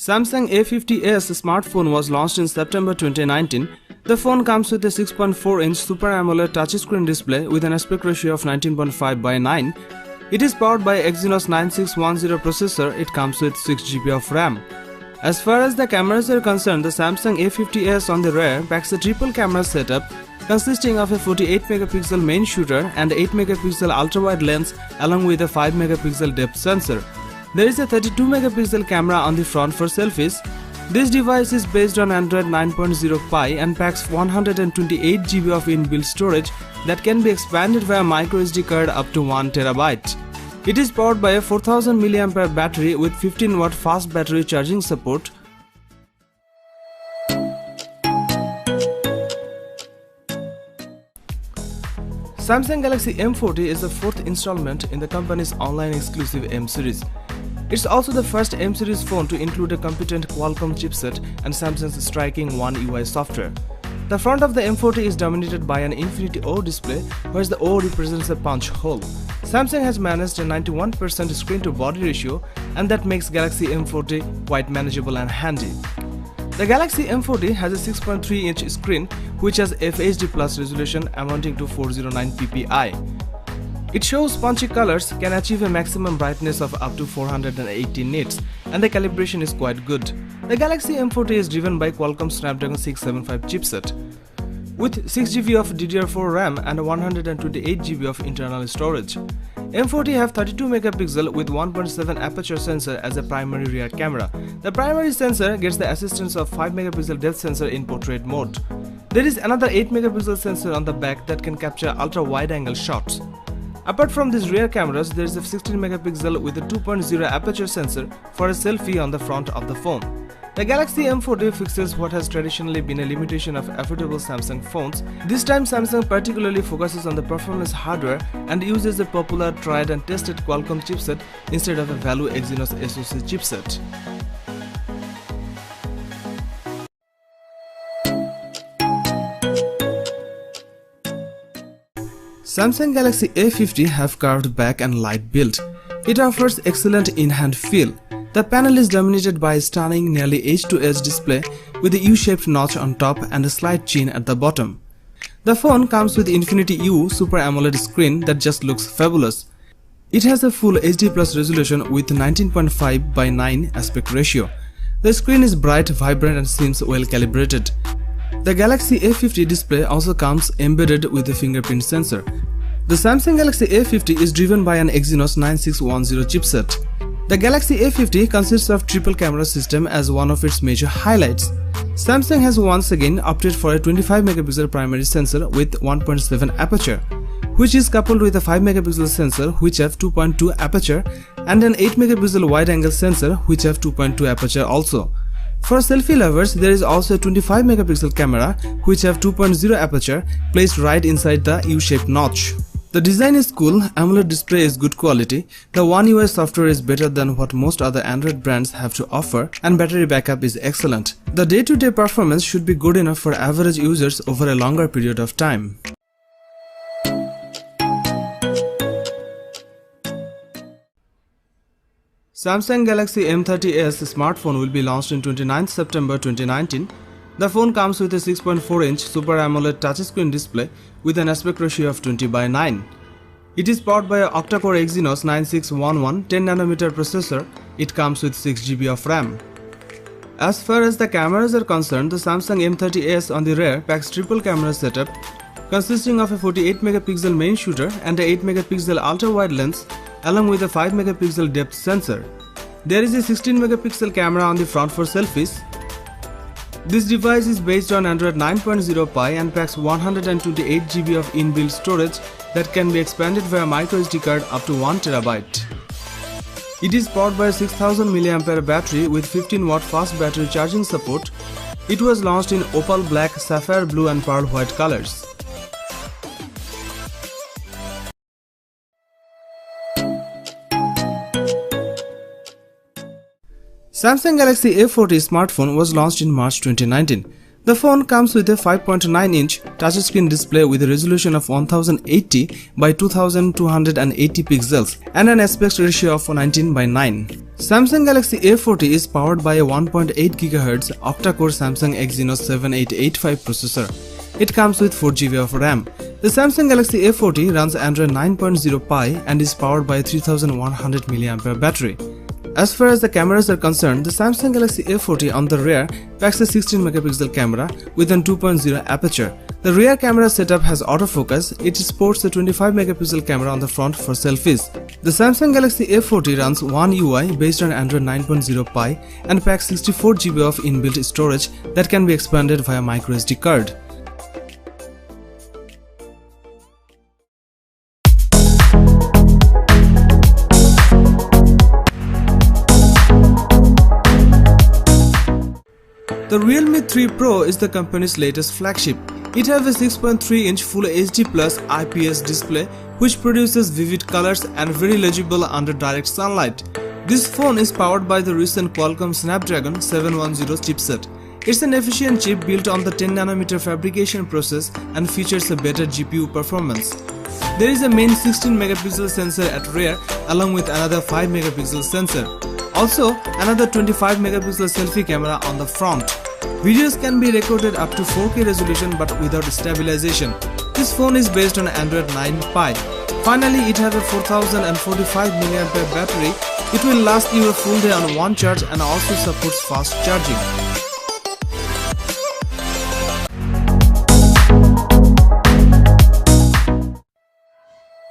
Samsung A50s smartphone was launched in September 2019. The phone comes with a 6.4-inch Super AMOLED touchscreen display with an aspect ratio of 19.5:9. It is powered by Exynos 9610 processor. It comes with 6GB of RAM. As far as the cameras are concerned, the Samsung A50s on the rear packs a triple camera setup consisting of a 48-megapixel main shooter and 8-megapixel ultra-wide lens along with a 5-megapixel depth sensor. There is a 32-megapixel camera on the front for selfies. This device is based on Android 9.0 Pie and packs 128GB of inbuilt storage that can be expanded via microSD card up to 1TB. It is powered by a 4000 mAh battery with 15W fast battery charging support. Samsung Galaxy M40 is the fourth installment in the company's online exclusive M series. It's also the first M series phone to include a competent Qualcomm chipset and Samsung's striking One UI software. The front of the M40 is dominated by an Infinity O display, whereas the O represents a punch hole. Samsung has managed a 91% screen-to-body ratio, and that makes Galaxy M40 quite manageable and handy. The Galaxy M40 has a 6.3-inch screen which has FHD Plus resolution amounting to 409 ppi. It shows punchy colors, can achieve a maximum brightness of up to 480 nits, and the calibration is quite good. The Galaxy M40 is driven by Qualcomm Snapdragon 675 chipset. With 6GB of DDR4 RAM and 128GB of internal storage. M40 have 32MP with 1.7 aperture sensor as a primary rear camera. The primary sensor gets the assistance of 5MP depth sensor in portrait mode. There is another 8MP sensor on the back that can capture ultra-wide-angle shots. Apart from these rear cameras, there is a 16MP with a 2.0 aperture sensor for a selfie on the front of the phone. The Galaxy M40 fixes what has traditionally been a limitation of affordable Samsung phones. This time Samsung particularly focuses on the performance hardware and uses the popular tried and tested Qualcomm chipset instead of a value Exynos SoC chipset. Samsung Galaxy A50 have carved back and light build. It offers excellent in-hand feel. The panel is dominated by a stunning nearly edge-to-edge display with a U-shaped notch on top and a slight chin at the bottom. The phone comes with Infinity U Super AMOLED screen that just looks fabulous. It has a full HD Plus resolution with 19.5:9 aspect ratio. The screen is bright, vibrant and seems well calibrated. The Galaxy A50 display also comes embedded with a fingerprint sensor. The Samsung Galaxy A50 is driven by an Exynos 9610 chipset. The Galaxy A50 consists of triple camera system as one of its major highlights. Samsung has once again opted for a 25MP primary sensor with 1.7 aperture, which is coupled with a 5MP sensor which have 2.2 aperture and an 8MP wide-angle sensor which have 2.2 aperture also. For selfie lovers, there is also a 25MP camera which have 2.0 aperture placed right inside the U-shaped notch. The design is cool, AMOLED display is good quality, the One UI software is better than what most other Android brands have to offer, and battery backup is excellent. The day-to-day performance should be good enough for average users over a longer period of time. Samsung Galaxy M30s smartphone will be launched on 29th September 2019. The phone comes with a 6.4-inch Super AMOLED touchscreen display with an aspect ratio of 20:9. It is powered by an octa-core Exynos 9611 10nm processor. It comes with 6GB of RAM. As far as the cameras are concerned, the Samsung M30s on the rear packs triple camera setup consisting of a 48MP main shooter and a 8MP ultra-wide lens along with a 5MP depth sensor. There is a 16MP camera on the front for selfies. This device is based on Android 9.0 Pie and packs 128GB of inbuilt storage that can be expanded via microSD card up to 1TB. It is powered by a 6000 mAh battery with 15W fast battery charging support. It was launched in opal black, sapphire blue and pearl white colors. Samsung Galaxy A40 smartphone was launched in March 2019. The phone comes with a 5.9-inch touchscreen display with a resolution of 1080 by 2280 pixels and an aspect ratio of 19:9. Samsung Galaxy A40 is powered by a 1.8 GHz octa-core Samsung Exynos 7885 processor. It comes with 4 GB of RAM. The Samsung Galaxy A40 runs Android 9.0 Pie and is powered by a 3100 mAh battery. As far as the cameras are concerned, the Samsung Galaxy A40 on the rear packs a 16 megapixel camera with an 2.0 aperture. The rear camera setup has autofocus. It sports a 25 megapixel camera on the front for selfies. The Samsung Galaxy A40 runs One UI based on Android 9.0 Pie and packs 64 GB of inbuilt storage that can be expanded via microSD card. The Realme 3 Pro is the company's latest flagship. It has a 6.3-inch Full HD Plus IPS display which produces vivid colors and very legible under direct sunlight. This phone is powered by the recent Qualcomm Snapdragon 710 chipset. It's an efficient chip built on the 10nm fabrication process and features a better GPU performance. There is a main 16 megapixel sensor at rear along with another 5 megapixel sensor. Also, another 25 megapixel selfie camera on the front. Videos can be recorded up to 4K resolution but without stabilization. This phone is based on Android 9 Pie. Finally, it has a 4045 mAh battery. It will last you a full day on one charge and also supports fast charging.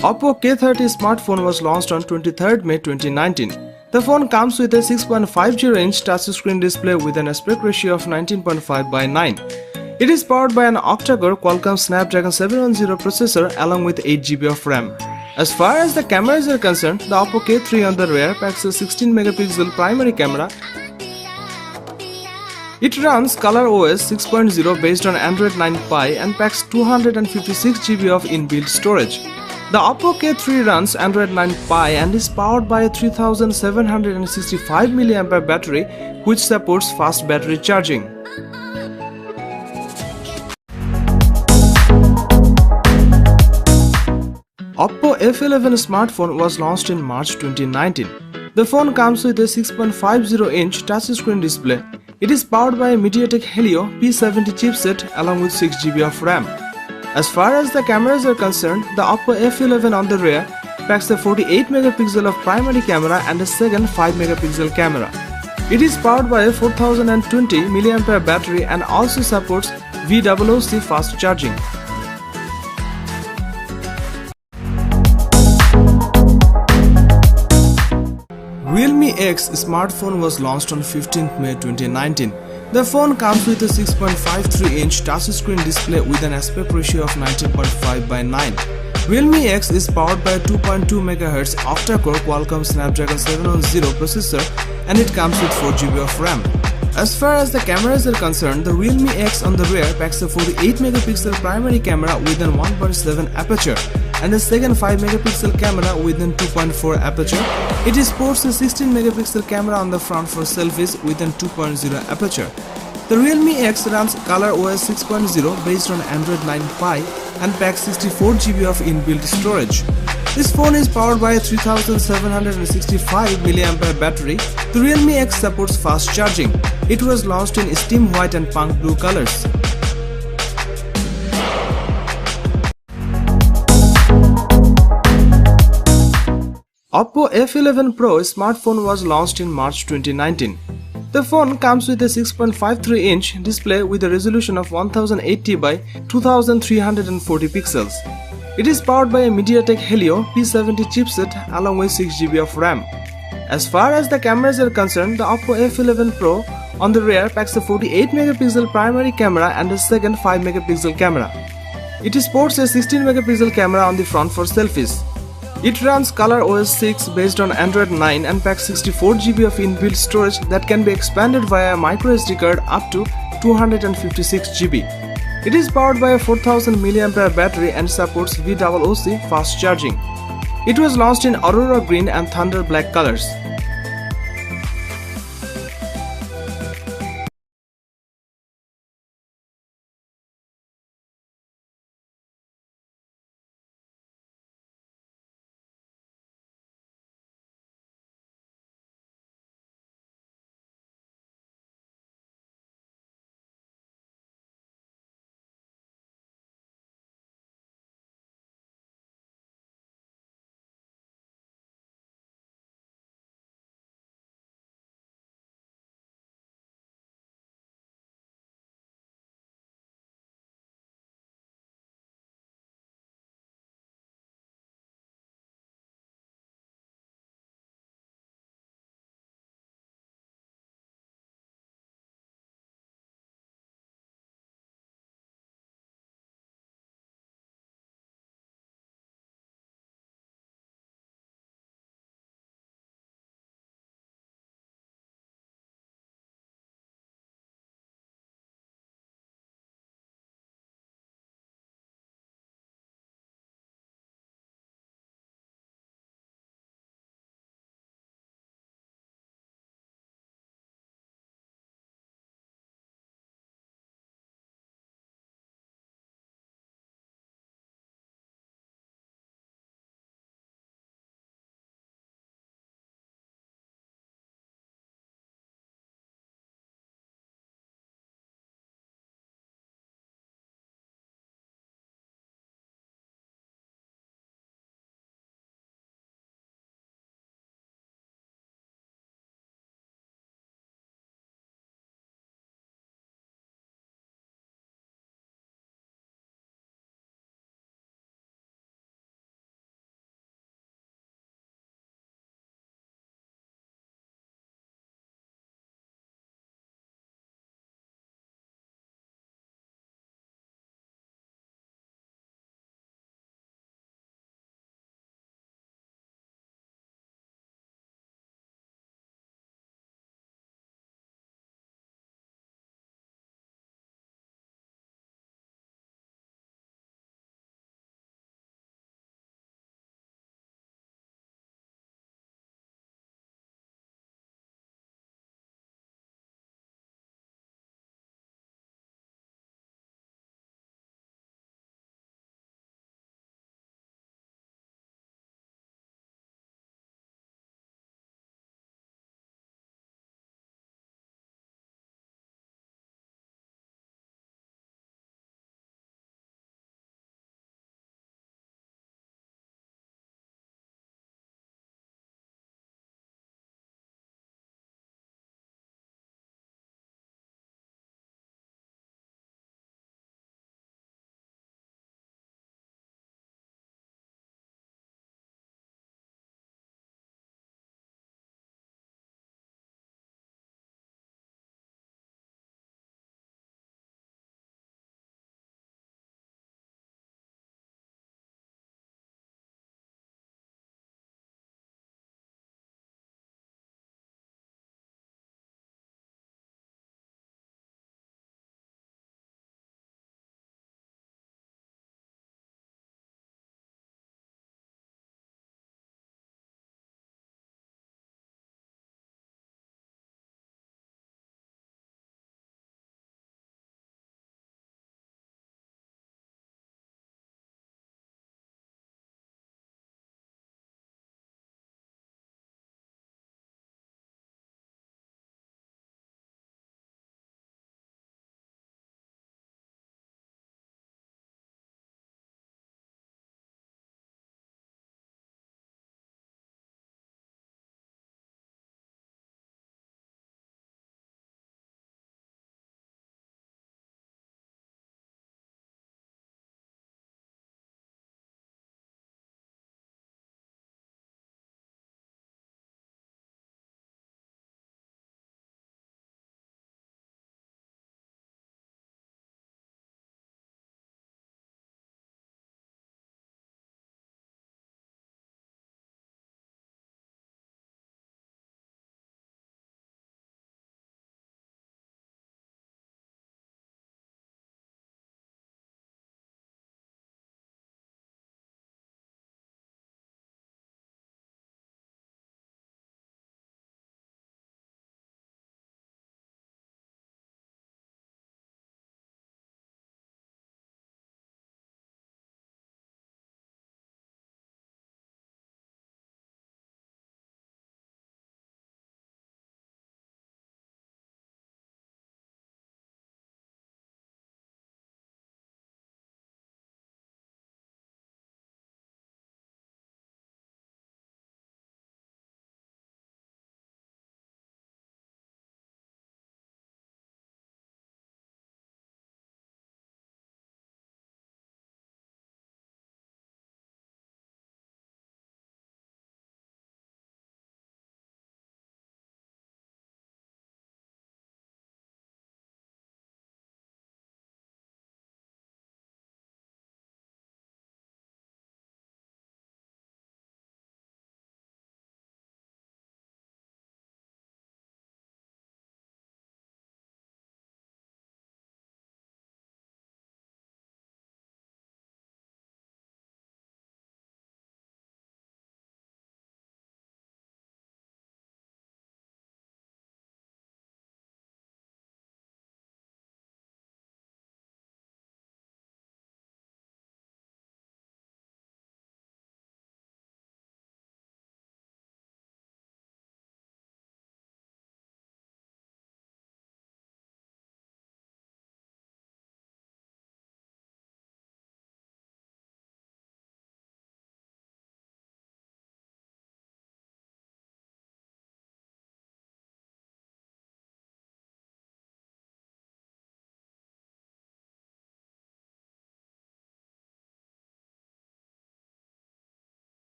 Oppo K30 smartphone was launched on 23rd May 2019. The phone comes with a 6.50-inch touchscreen display with an aspect ratio of 19.5:9. It is powered by an octa-core Qualcomm Snapdragon 710 processor along with 8 GB of RAM. As far as the cameras are concerned, the Oppo K3 on the rear packs a 16 megapixel primary camera. It runs ColorOS 6.0 based on Android 9 Pie and packs 256 GB of inbuilt storage. The Oppo K3 runs Android 9 Pie and is powered by a 3765 mAh battery which supports fast battery charging. Oppo F11 smartphone was launched in March 2019. The phone comes with a 6.50-inch touchscreen display. It is powered by a MediaTek Helio P70 chipset along with 6 GB of RAM. As far as the cameras are concerned, the Oppo F11 on the rear packs a 48 megapixel of primary camera and a second 5 megapixel camera. It is powered by a 4020 mAh battery and also supports VOOC fast charging. Realme X smartphone was launched on 15th May 2019. The phone comes with a 6.53-inch touchscreen display with an aspect ratio of 19.5:9. Realme X is powered by a 2.2 MHz octa-core Qualcomm Snapdragon 710 processor and it comes with 4 GB of RAM. As far as the cameras are concerned, the Realme X on the rear packs a 48 megapixel primary camera with an 1.7 aperture and a second 5 megapixel camera with an 2.4 aperture. It sports a 16 megapixel camera on the front for selfies with an 2.0 aperture. The Realme X runs ColorOS 6.0 based on Android 9 Pie and packs 64 GB of inbuilt storage. This phone is powered by a 3765 mAh battery. The Realme X supports fast charging. It was launched in steam white and punk blue colors. Oppo F11 Pro smartphone was launched in March 2019. The phone comes with a 6.53-inch display with a resolution of 1080 by 2340 pixels. It is powered by a MediaTek Helio P70 chipset along with 6 GB of RAM. As far as the cameras are concerned, the Oppo F11 Pro on the rear packs a 48 megapixel primary camera and a second 5 megapixel camera. It sports a 16 megapixel camera on the front for selfies. It runs ColorOS 6 based on Android 9 and packs 64 GB of inbuilt storage that can be expanded via a microSD card up to 256 GB. It is powered by a 4000 mAh battery and supports VOOC fast charging. It was launched in Aurora Green and Thunder Black colors.